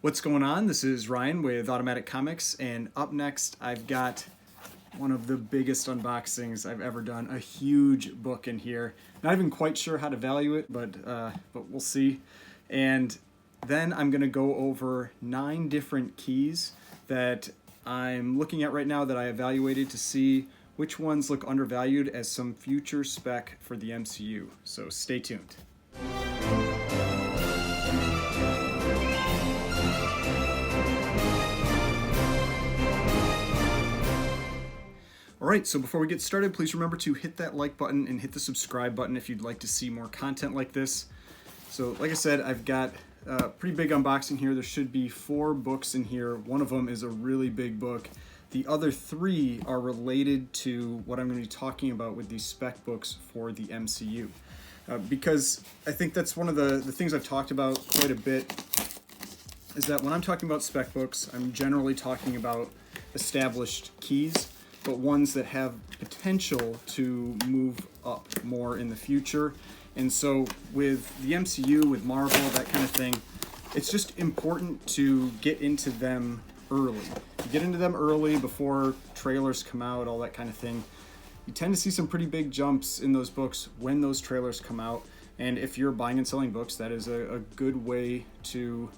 What's going on? This is Ryan with Automatic Comics, and up next I've got one of the biggest unboxings I've ever done. A huge book in here. Not even quite sure how to value it, but we'll see. And then I'm gonna go over 9 different keys that I'm looking at right now that I evaluated to see which ones look undervalued as some future spec for the MCU. So stay tuned. Alright, so before we get started, please remember to hit that like button and hit the subscribe button if you'd like to see more content like this. So like I said, I've got a pretty big unboxing here. There should be 4 books in here. One of them is a really big book. The other 3 are related to what I'm going to be talking about with these spec books for the MCU. Because I think that's one of the things I've talked about quite a bit, is that when I'm talking about spec books, I'm generally talking about established keys, but ones that have potential to move up more in the future. And so with the MCU, with Marvel, that kind of thing, it's just important to get into them early. You get into them early before trailers come out, all that kind of thing. You tend to see some pretty big jumps in those books when those trailers come out. And if you're buying and selling books, that is a good way to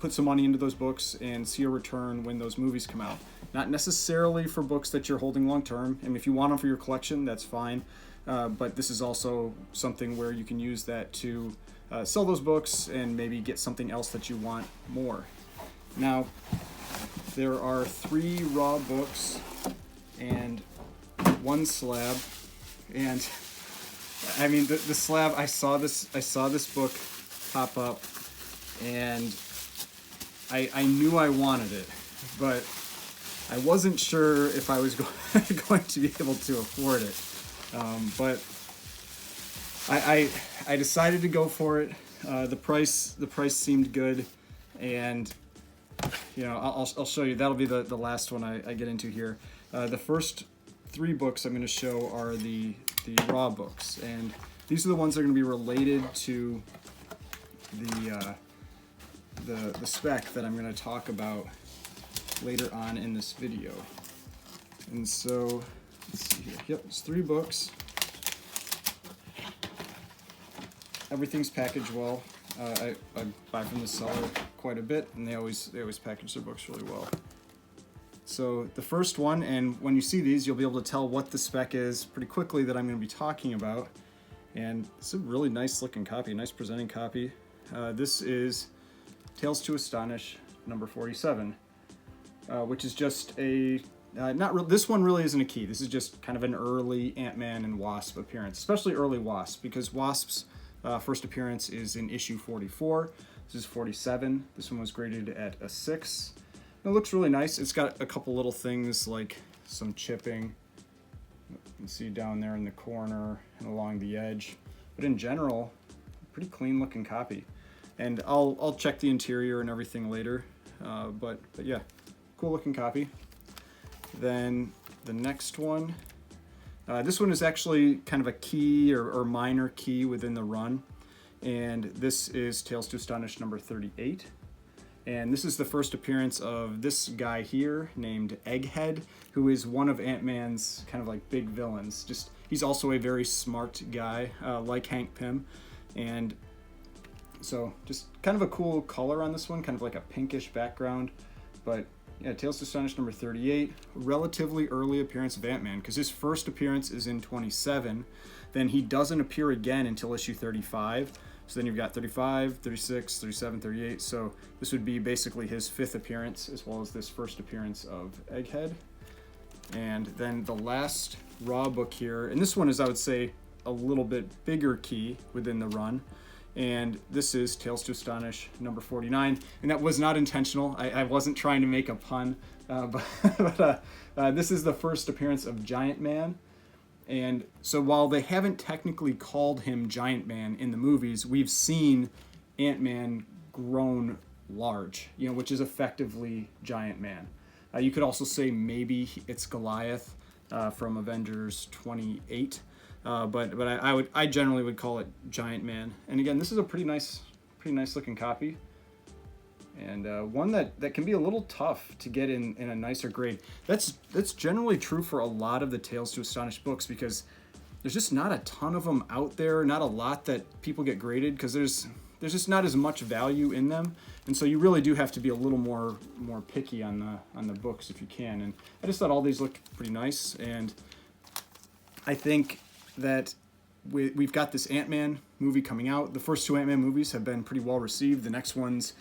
put some money into those books and see a return when those movies come out. Not necessarily for books that you're holding long term, and if you want them for your collection, that's fine. But this is also something where you can use that to sell those books and maybe get something else that you want more. Now, there are 3 raw books and 1 slab, and I mean the slab. I saw this book pop up, and I knew I wanted it, but I wasn't sure if I was going to be able to afford it. But I decided to go for it. The price seemed good, and you know, I'll show you. That'll be the last one I get into here. The first 3 books I'm going to show are the raw books, and these are the ones that are going to be related to the spec that I'm going to talk about later on in this video. And so, let's see here. Yep, it's 3 books. Everything's packaged well. I buy from the seller quite a bit, and they always package their books really well. So the first one, and when you see these, you'll be able to tell what the spec is pretty quickly that I'm going to be talking about. And it's a really nice looking copy, nice presenting copy. This is Tales to Astonish number 47, which is just a this one really isn't a key. This is just kind of an early AntMan and Wasp appearance, especially early Wasp, because Wasp's first appearance is in issue 44. This is 47. This one was graded at a 6. It looks really nice. It's got a couple little things like some chipping. You can see down there in the corner and along the edge, but in general, pretty clean looking copy. And I'll check the interior and everything later, but yeah, cool looking copy. Then the next one, this one is actually kind of a key or minor key within the run, and this is Tales to Astonish number 38. And this is the first appearance of this guy here named Egghead, who is one of Ant-Man's kind of like big villains. He's also a very smart guy, like Hank Pym, and so just kind of a cool color on this one, kind of like a pinkish background. But yeah, Tales to Astonish number 38, relatively early appearance of Ant-Man, because his first appearance is in 27, then he doesn't appear again until issue 35. So then you've got 35, 36, 37, 38. So this would be basically his 5th appearance, as well as this first appearance of Egghead. And then the last raw book here, and this one is, I would say, a little bit bigger key within the run. And this is Tales to Astonish number 49. And that was not intentional. I wasn't trying to make a pun. But this is the first appearance of Giant Man. And so while they haven't technically called him Giant Man in the movies, we've seen Ant-Man grown large, which is effectively Giant Man. You could also say maybe it's Goliath from Avengers 28, but I generally would call it Giant Man. And again, this is a pretty nice looking copy. and one that can be a little tough to get in a nicer grade. That's generally true for a lot of the Tales to Astonish books, because there's just not a ton of them out there, not a lot that people get graded, because there's just not as much value in them, and so you really do have to be a little more picky on the books if you can. And I just thought all these looked pretty nice, and I think that we've got this Ant-Man movie coming out. The first two Ant-Man movies have been pretty well received. The next one's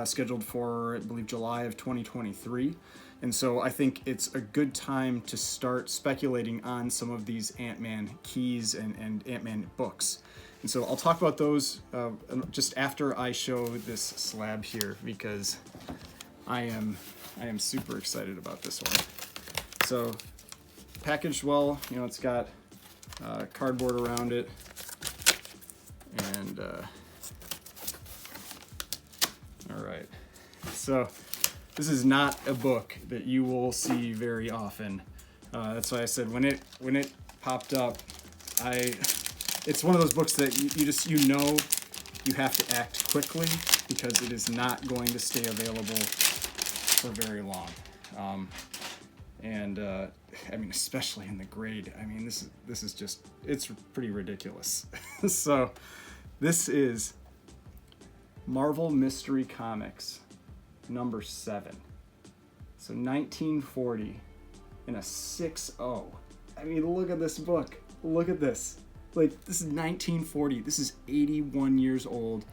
scheduled for, I believe, July of 2023. And so I think it's a good time to start speculating on some of these Ant-Man keys and Ant-Man books. And so I'll talk about those just after I show this slab here, because I am super excited about this one. So packaged well, you know, it's got cardboard around it, and all right, so this is not a book that you will see very often. That's why I said when it popped up, it's one of those books that you know you have to act quickly, because it is not going to stay available for very long. I mean, especially in the grade. I mean, this is just, it's pretty ridiculous. So this is Marvel Mystery Comics number 7. So 1940 in a 6.0. I mean, look at this book. Look at this. Like, this is 1940. This is 81 years old,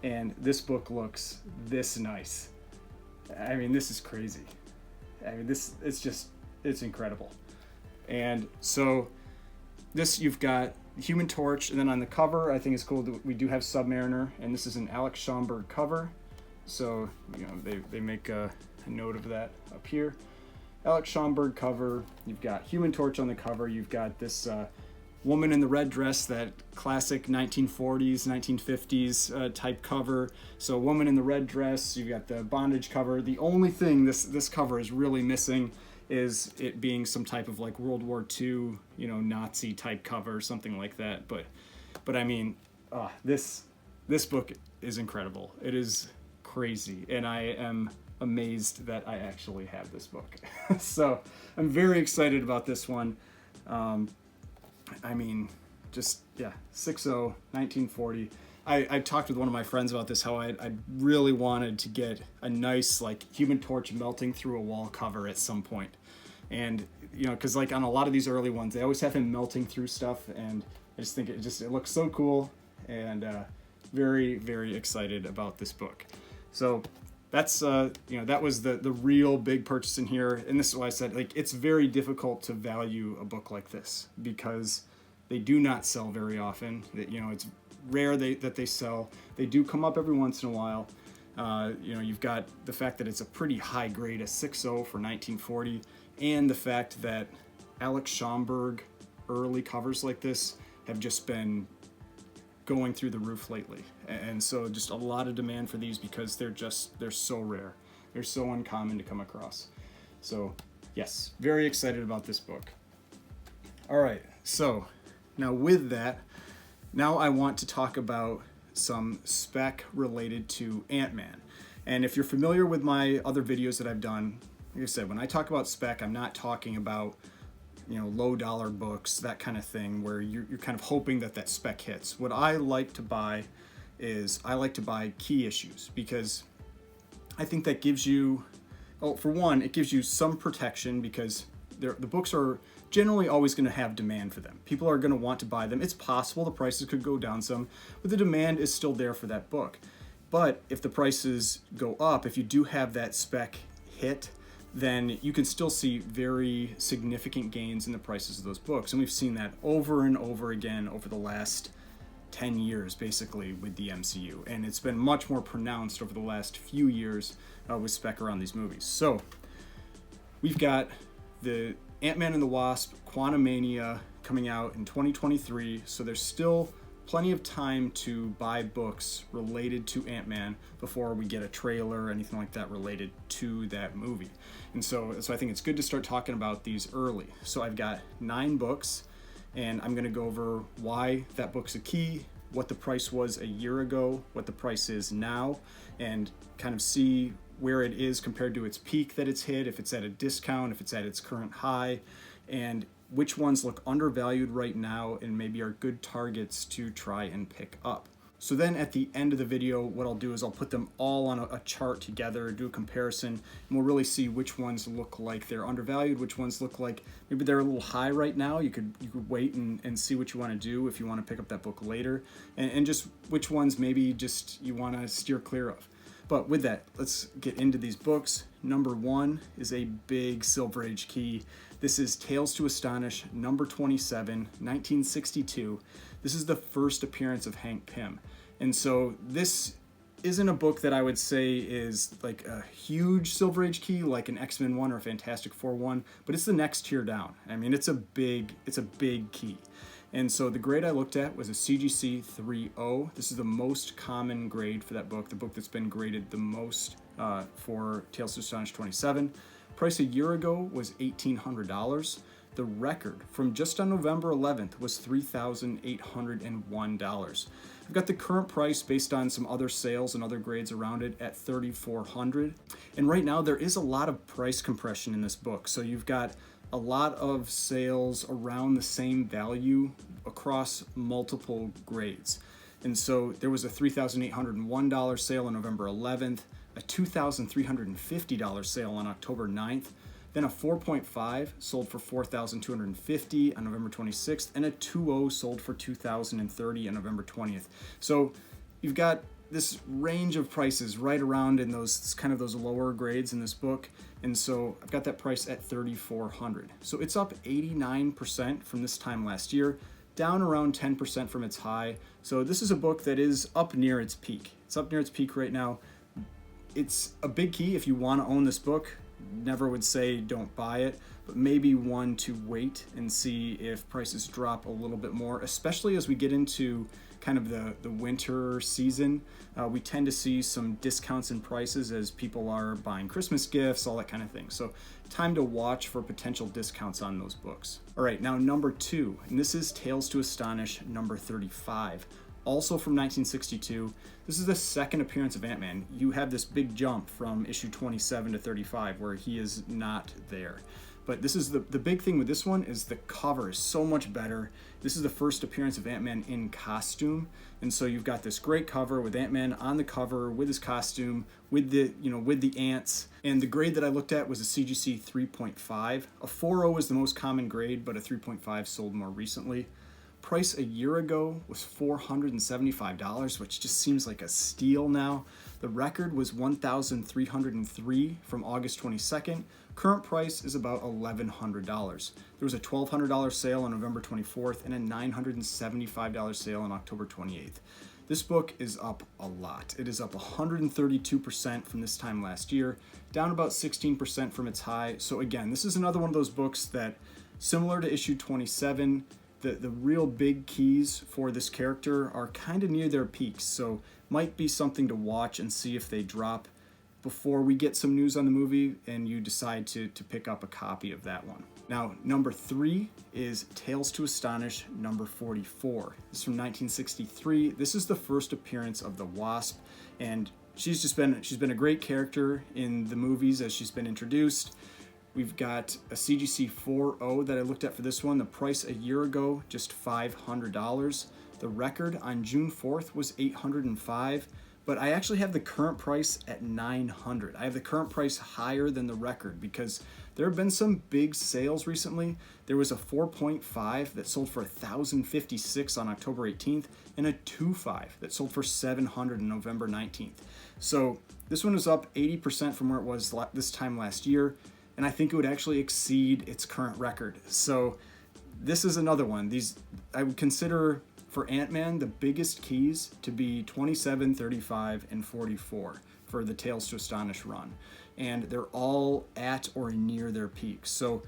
and this book looks this nice. I mean, this is crazy. I mean, it's incredible. And so this, you've got Human Torch, and then on the cover, I think it's cool that we do have Submariner, and this is an Alex Schomburg cover. So, you know, they make a note of that up here. Alex Schomburg cover, you've got Human Torch on the cover, you've got this woman in the red dress, that classic 1940s, 1950s type cover. So woman in the red dress, you've got the bondage cover. The only thing this cover is really missing is it being some type of like World War II, you know, Nazi type cover, something like that. But I mean, this book is incredible. It is crazy, and I am amazed that I actually have this book. So I'm very excited about this one. I mean, just, yeah, 6.0, 1940. I talked with one of my friends about this, how I really wanted to get a nice, like, Human Torch melting through a wall cover at some point. And, you know, because, like, on a lot of these early ones, they always have him melting through stuff, and I just think it looks so cool, and very, very excited about this book. So that's, you know, that was the real big purchase in here. And this is why I said, like, it's very difficult to value a book like this, because they do not sell very often. You know, it's rare that they sell. They do come up every once in a while. You know, you've got the fact that it's a pretty high grade, a 6.0 for 1940, and the fact that Alex Schomburg early covers like this have just been going through the roof lately. And so just a lot of demand for these, because they're so rare. They're so uncommon to come across. So yes, very excited about this book. All right, so now with that, now I want to talk about some spec related to Ant-Man. And if you're familiar with my other videos that I've done, like I said, when I talk about spec, I'm not talking about, you know, low dollar books, that kind of thing, where you're kind of hoping that spec hits. What I like to buy is I like to buy key issues, because I think that gives you, well, for one, it gives you some protection, because the books are generally always going to have demand for them. People are going to want to buy them. It's possible the prices could go down some, but the demand is still there for that book. But if the prices go up, if you do have that spec hit, then you can still see very significant gains in the prices of those books. And we've seen that over and over again over the last 10 years, basically, with the MCU. And it's been much more pronounced over the last few years with spec around these movies. So we've got the Ant-Man and the Wasp Quantumania coming out in 2023. So there's still plenty of time to buy books related to Ant-Man before we get a trailer or anything like that related to that movie. And so I think it's good to start talking about these early. So I've got 9 books, and I'm going to go over why that book's a key, what the price was a year ago, what the price is now, and kind of see where it is compared to its peak that it's hit, if it's at a discount, if it's at its current high, and which ones look undervalued right now and maybe are good targets to try and pick up. So then at the end of the video, what I'll do is I'll put them all on a chart together, do a comparison, and we'll really see which ones look like they're undervalued, which ones look like maybe they're a little high right now. You could wait and see what you want to do if you want to pick up that book later, and just which ones maybe just you want to steer clear of. But with that, let's get into these books. Number 1 is a big Silver Age key. This is Tales to Astonish, number 27, 1962. This is the first appearance of Hank Pym. And so this isn't a book that I would say is like a huge Silver Age key, like an X-Men 1 or a Fantastic Four 1, but it's the next tier down. I mean, it's a big key. And so the grade I looked at was a CGC 3.0. This is the most common grade for that book, the book that's been graded the most for Tales to Astonish 27. Price a year ago was $1,800. The record from just on November 11th was $3,801. I've got the current price based on some other sales and other grades around it at $3,400. And right now there is a lot of price compression in this book. So you've got a lot of sales around the same value across multiple grades. And so there was a $3,801 sale on November 11th, a $2,350 sale on October 9th, then a 4.5 sold for $4,250 on November 26th, and a 2.0 sold for $2,030 on November 20th. So you've got this range of prices right around in those kind of those lower grades in this book. And so I've got that price at $3,400. So it's up 89% from this time last year, down around 10% from its high. So this is a book that is up near its peak. It's up near its peak right now. It's a big key if you want to own this book. Never would say don't buy it, but maybe one to wait and see if prices drop a little bit more, especially as we get into kind of the winter season. We tend to see some discounts in prices as people are buying Christmas gifts, all that kind of thing. So time to watch for potential discounts on those books. All right, now number 2, and this is Tales to Astonish number 35. Also from 1962. This is the second appearance of AntMan. You have this big jump from issue 27 to 35 where he is not there. But this is the big thing with this one is the cover is so much better. This is the first appearance of AntMan in costume. And so you've got this great cover with AntMan on the cover with his costume, with the ants. And the grade that I looked at was a CGC 3.5. A 4.0 is the most common grade, but a 3.5 sold more recently. Price a year ago was $475, which just seems like a steal now. The record was $1,303 from August 22nd. Current price is about $1,100. There was a $1,200 sale on November 24th and a $975 sale on October 28th. This book is up a lot. It is up 132% from this time last year, down about 16% from its high. So again, this is another one of those books that, similar to issue 27, the real big keys for this character are kind of near their peaks, so might be something to watch and see if they drop before we get some news on the movie and you decide to pick up a copy of that one. Now, number 3 is Tales to Astonish number 44. This is from 1963. This is the first appearance of the Wasp, and she's been a great character in the movies as she's been introduced. We've got a CGC 4.0 that I looked at for this one. The price a year ago, just $500. The record on June 4th was $805, but I actually have the current price at $900. I have the current price higher than the record because there have been some big sales recently. There was a 4.5 that sold for $1,056 on October 18th and a 2.5 that sold for $700 on November 19th. So this one is up 80% from where it was this time last year, and I think it would actually exceed its current record. So this is another one. These I would consider for AntMan the biggest keys to be 27, 35, and 44 for the Tales to Astonish run. And they're all at or near their peaks. So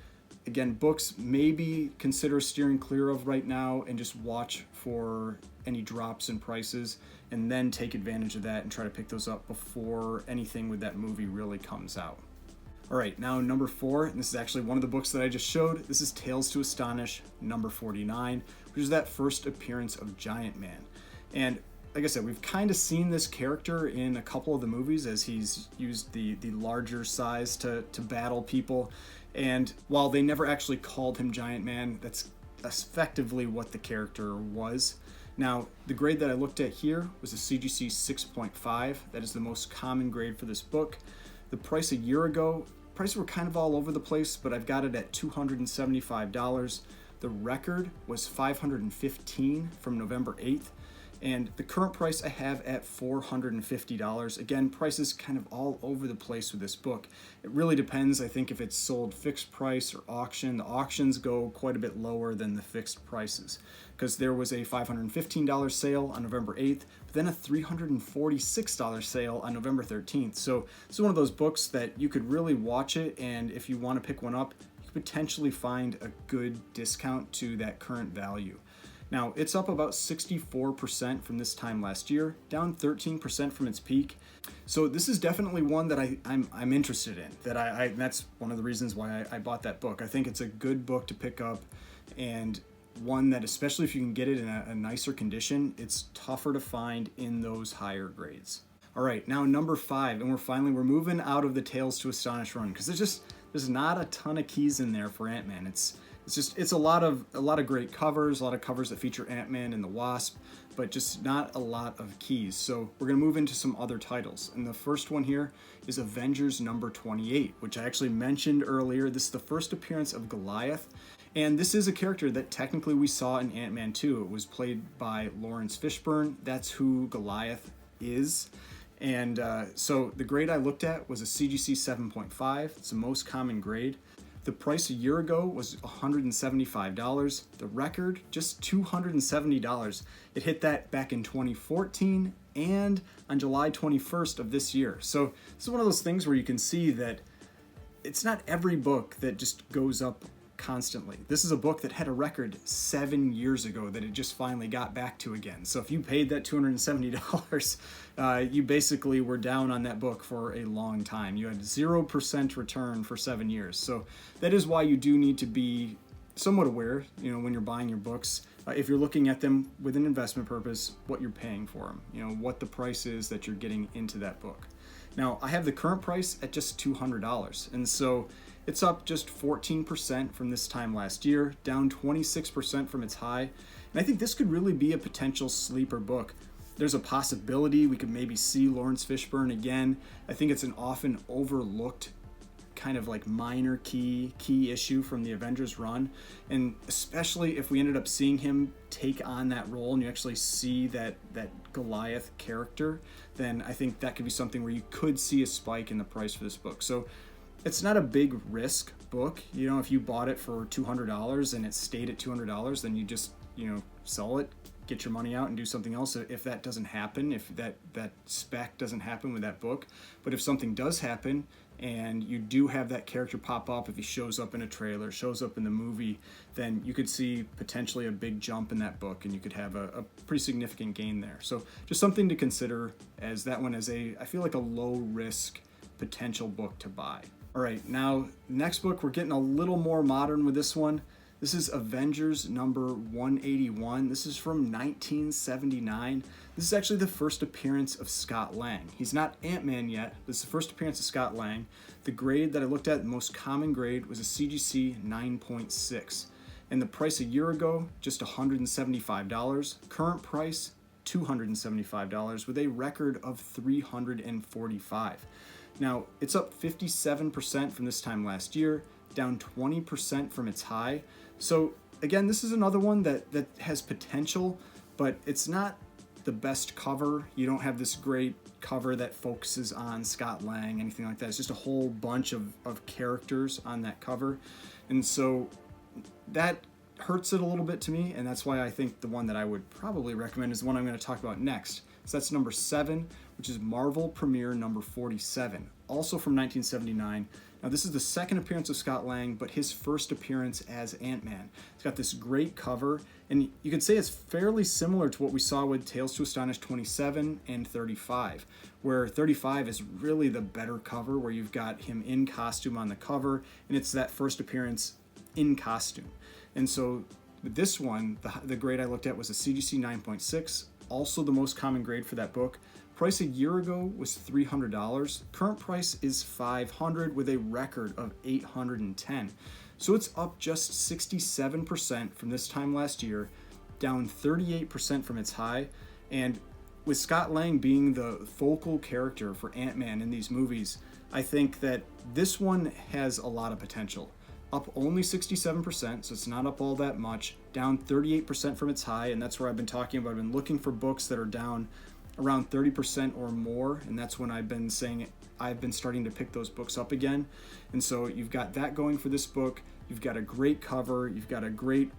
again, books maybe consider steering clear of right now and just watch for any drops in prices and then take advantage of that and try to pick those up before anything with that movie really comes out. All right, now number 4, and this is actually one of the books that I just showed. This is Tales to Astonish number 49, which is that first appearance of Giant Man. And like I said, we've kind of seen this character in a couple of the movies as he's used the larger size to battle people. And while they never actually called him Giant Man, that's effectively what the character was. Now, the grade that I looked at here was a CGC 6.5. That is the most common grade for this book. The price a year ago, prices were kind of all over the place, but I've got it at $275. The record was $515 from November 8th. And the current price I have at $450. Again, prices kind of all over the place with this book. It really depends, I think, if it's sold fixed price or auction. The auctions go quite a bit lower than the fixed prices, because there was a $515 sale on November 8th, but then a $346 sale on November 13th. So it's one of those books that you could really watch it, and if you want to pick one up, you could potentially find a good discount to that current value. Now, it's up about 64% from this time last year, down 13% from its peak. So this is definitely one that I'm interested in. That's one of the reasons why I bought that book. I think it's a good book to pick up, and one that, especially if you can get it in a nicer condition, it's tougher to find in those higher grades. All right, now number 5, and we're moving out of the Tales to Astonish run, because there's not a ton of keys in there for Ant-Man. It's a lot of great covers, a lot of covers that feature Ant-Man and the Wasp, but just not a lot of keys. So we're gonna move into some other titles. And the first one here is Avengers number 28, which I actually mentioned earlier. This is the first appearance of Goliath. And this is a character that technically we saw in Ant-Man 2. It was played by Lawrence Fishburne. That's who Goliath is. And so the grade I looked at was a CGC 7.5. It's the most common grade. The price a year ago was $175. The record, just $270. It hit that back in 2014 and on July 21st of this year. So this is one of those things where you can see that it's not every book that just goes up constantly. This is a book that had a record 7 years ago that it just finally got back to again. So if you paid that $270, you basically were down on that book for a long time. You had 0% return for 7 years. So that is why you do need to be somewhat aware, when you're buying your books, if you're looking at them with an investment purpose, what you're paying for them, what the price is that you're getting into that book. Now, I have the current price at just $200, and so it's up just 14% from this time last year, down 26% from its high. And I think this could really be a potential sleeper book. There's a possibility we could maybe see Lawrence Fishburne again. I think it's an often overlooked kind of like minor key issue from the Avengers run. And especially if we ended up seeing him take on that role and you actually see that Goliath character, then I think that could be something where you could see a spike in the price for this book. So it's not a big risk book. If you bought it for $200 and it stayed at $200, then you just, sell it, get your money out and do something else if that doesn't happen, if that spec doesn't happen with that book. But if something does happen and you do have that character pop up, if he shows up in a trailer, shows up in the movie, then you could see potentially a big jump in that book and you could have a pretty significant gain there. So just something to consider, as that one is I feel like a low risk potential book to buy. All right, now next book, we're getting a little more modern with this one. This is Avengers number 181. This is from 1979. This is actually the first appearance of Scott Lang. He's not Ant-Man yet. This is the first appearance of Scott Lang. The grade that I looked at, the most common grade, was a CGC 9.6. And the price a year ago, just $175. Current price, $275, with a record of $345. Now, it's up 57% from this time last year, down 20% from its high. So again, this is another one that has potential, but it's not the best cover. You don't have this great cover that focuses on Scott Lang, anything like that. It's just a whole bunch of characters on that cover. And so that hurts it a little bit to me, and that's why I think the one that I would probably recommend is the one I'm going to talk about next. So that's number 7, which is Marvel Premiere number 47, also from 1979. Now, this is the second appearance of Scott Lang, but his first appearance as Ant-Man. It's got this great cover, and you could say it's fairly similar to what we saw with Tales to Astonish 27 and 35, where 35 is really the better cover, where you've got him in costume on the cover, and it's that first appearance in costume. And so with this one, the grade I looked at was a CGC 9.6. also the most common grade for that book. Price a year ago was $300. Current price is $500 with a record of $810. So it's up just 67% from this time last year, down 38% from its high. And with Scott Lang being the focal character for Ant-Man in these movies, I think that this one has a lot of potential. Up only 67%, so it's not up all that much, down 38% from its high, and that's where I've been talking about. I've been looking for books that are down around 30% or more, and that's when I've been saying I've been starting to pick those books up again. And so you've got that going for this book. You've got a great cover. You've got a great,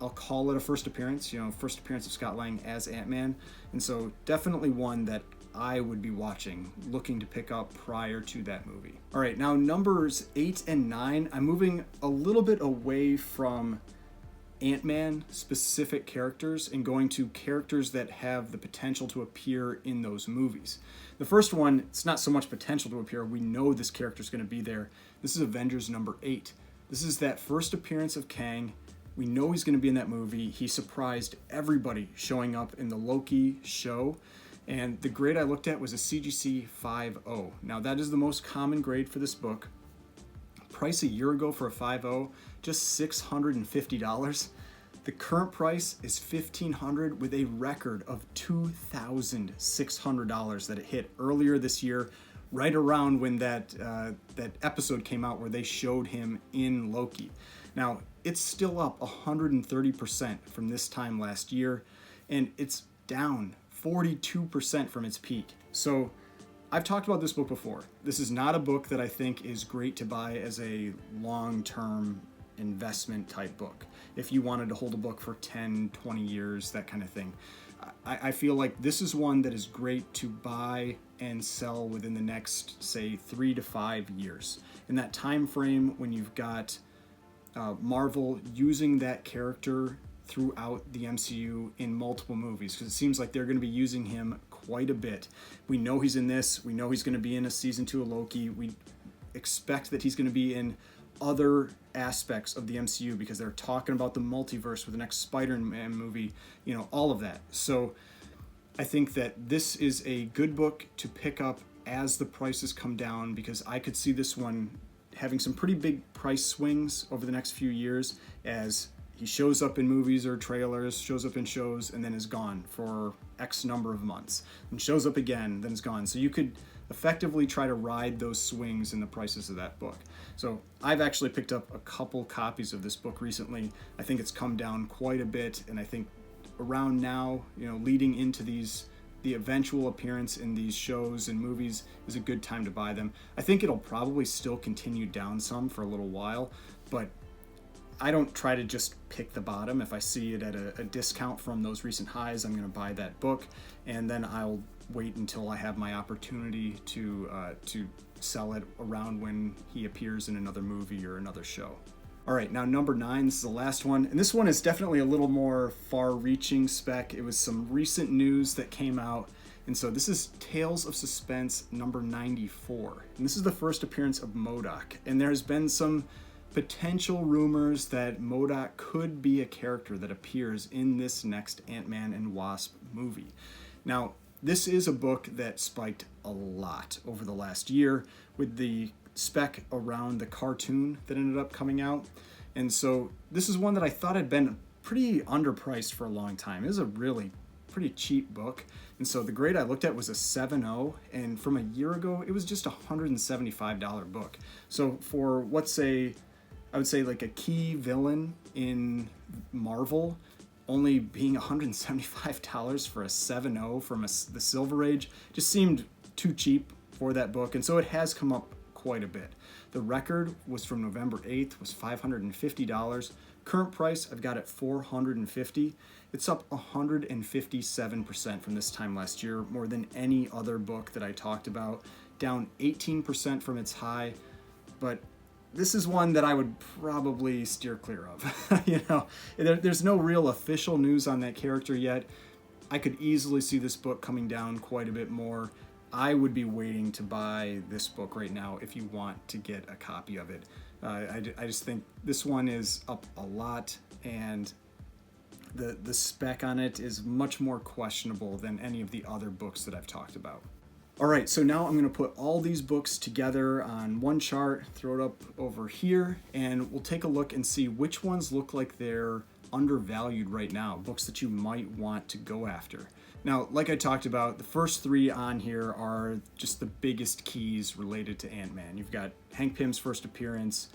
I'll call it a first appearance, first appearance of Scott Lang as Ant-Man. And so definitely one that I would be watching, looking to pick up prior to that movie. All right, now numbers 8 and 9, I'm moving a little bit away from Ant-Man specific characters and going to characters that have the potential to appear in those movies. The first one, it's not so much potential to appear, we know this character is going to be there. This is Avengers number 8. This is that first appearance of Kang. We know he's going to be in that movie. He surprised everybody showing up in the Loki show. And the grade I looked at was a CGC 5.0. Now that is the most common grade for this book. Price a year ago for a 5.0, just $650. The current price is $1,500 with a record of $2,600 that it hit earlier this year, right around when that episode came out where they showed him in Loki. Now, it's still up 130% from this time last year, and it's down 42% from its peak. So I've talked about this book before. This is not a book that I think is great to buy as a long-term investment type book. If you wanted to hold a book for 10, 20 years, that kind of thing. I feel like this is one that is great to buy and sell within the next, say, 3 to 5 years. In that time frame when you've got Marvel using that character throughout the MCU in multiple movies, because it seems like they're going to be using him quite a bit. We know he's in this. We know he's going to be in a season 2 of Loki. We expect that he's going to be in other aspects of the MCU because they're talking about the multiverse with the next Spider-Man movie, all of that. So I think that this is a good book to pick up as the prices come down, because I could see this one having some pretty big price swings over the next few years as he shows up in movies or trailers, shows up in shows, and then is gone for X number of months, and shows up again, then is gone. So you could effectively try to ride those swings in the prices of that book. So I've actually picked up a couple copies of this book recently. I think it's come down quite a bit, and I think around now, leading into the eventual appearance in these shows and movies is a good time to buy them. I think it'll probably still continue down some for a little while, but I don't try to just pick the bottom. If I see it at a discount from those recent highs, I'm going to buy that book, and then I'll wait until I have my opportunity to sell it around when he appears in another movie or another show. All right, now number 9, this is the last one, and this one is definitely a little more far-reaching spec. It was some recent news that came out, and so this is Tales of Suspense number 94, and this is the first appearance of MODOK, and there's been some potential rumors that MODOK could be a character that appears in this next Ant-Man and Wasp movie. Now, this is a book that spiked a lot over the last year with the spec around the cartoon that ended up coming out. And so this is one that I thought had been pretty underpriced for a long time. It was a really pretty cheap book. And so the grade I looked at was a 7.0, and from a year ago, it was just a $175 book. So for I would say like a key villain in Marvel, only being $175 for a 7.0 from the Silver Age just seemed too cheap for that book, and so it has come up quite a bit. The record was from November 8th, was $550. Current price, I've got it $450. It's up 157% from this time last year, more than any other book that I talked about, down 18% from its high, but this is one that I would probably steer clear of. There's no real official news on that character yet. I could easily see this book coming down quite a bit more. I would be waiting to buy this book right now if you want to get a copy of it. I just think this one is up a lot, and the spec on it is much more questionable than any of the other books that I've talked about. All right, so now I'm going to put all these books together on one chart, throw it up over here, and we'll take a look and see which ones look like they're undervalued right now, books that you might want to go after. Now, like I talked about, the first three on here are just the biggest keys related to Ant-Man. You've got Hank Pym's first appearance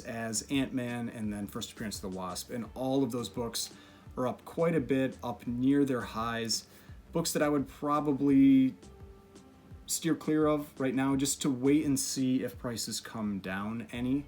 as Ant-Man, and then first appearance of the Wasp. And all of those books are up quite a bit, up near their highs. Books that I would probably steer clear of right now, just to wait and see if prices come down any.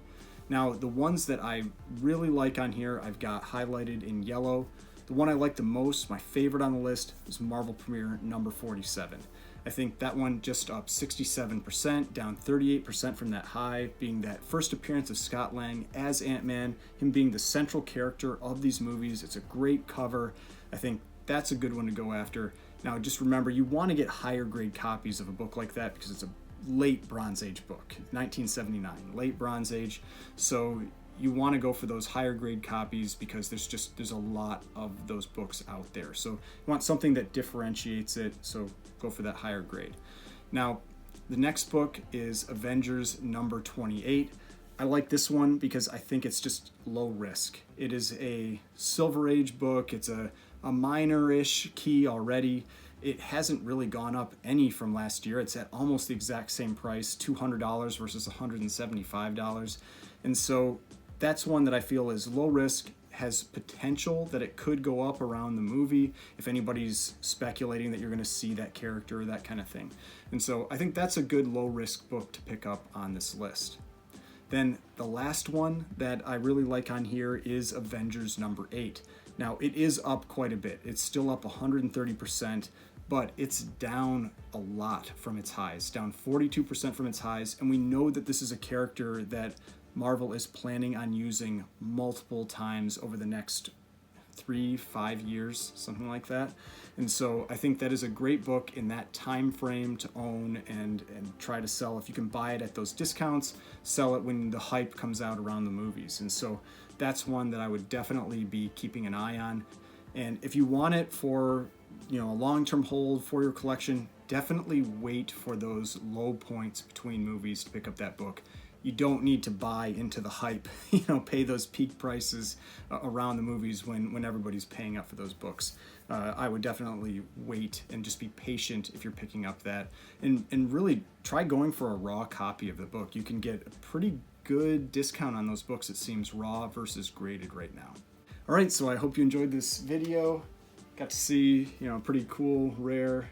Now, the ones that I really like on here, I've got highlighted in yellow. The one I like the most, my favorite on the list, is Marvel Premiere number 47. I think that one just up 67%, down 38% from that high, being that first appearance of Scott Lang as Ant-Man, him being the central character of these movies. It's a great cover. I think that's a good one to go after. Now, just remember, you want to get higher grade copies of a book like that because it's a late Bronze Age book, 1979, late Bronze Age. So you want to go for those higher grade copies because there's a lot of those books out there. So you want something that differentiates it, so go for that higher grade. Now, the next book is Avengers number 28. I like this one because I think it's just low risk. It is a Silver Age book. It's a minor-ish key already. It hasn't really gone up any from last year. It's at almost the exact same price, $200 versus $175. And so that's one that I feel is low risk, has potential that it could go up around the movie if anybody's speculating that you're going to see that character, that kind of thing. And so I think that's a good low risk book to pick up on this list. Then the last one that I really like on here is Avengers number 8. Now, it is up quite a bit. It's still up 130%, but it's down a lot from its highs, down 42% from its highs. And we know that this is a character that Marvel is planning on using multiple times over the next 3-5 years, something like that. And so I think that is a great book in that time frame to own and try to sell. If you can buy it at those discounts, sell it when the hype comes out around the movies. And so that's one that I would definitely be keeping an eye on. And if you want it for, a long-term hold for your collection, definitely wait for those low points between movies to pick up that book. You don't need to buy into the hype, pay those peak prices around the movies when everybody's paying up for those books. I would definitely wait and just be patient if you're picking up that. And really try going for a raw copy of the book. You can get a pretty good discount on those books, it seems, raw versus graded right now. All right, so I hope you enjoyed this video. Got to see, a pretty cool, rare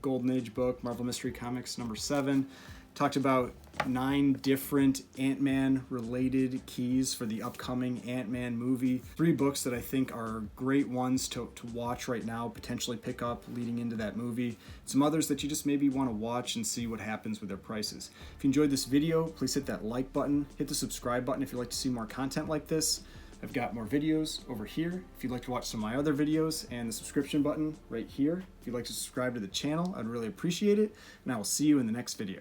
Golden Age book, Marvel Mystery Comics number 7. Talked about 9 different Ant-Man related keys for the upcoming Ant-Man movie. 3 books that I think are great ones to watch right now, potentially pick up leading into that movie. Some others that you just maybe want to watch and see what happens with their prices. If you enjoyed this video, please hit that like button, hit the subscribe button if you'd like to see more content like this. I've got more videos over here if you'd like to watch some of my other videos, and the subscription button right here if you'd like to subscribe to the channel. I'd really appreciate it, and I will see you in the next video.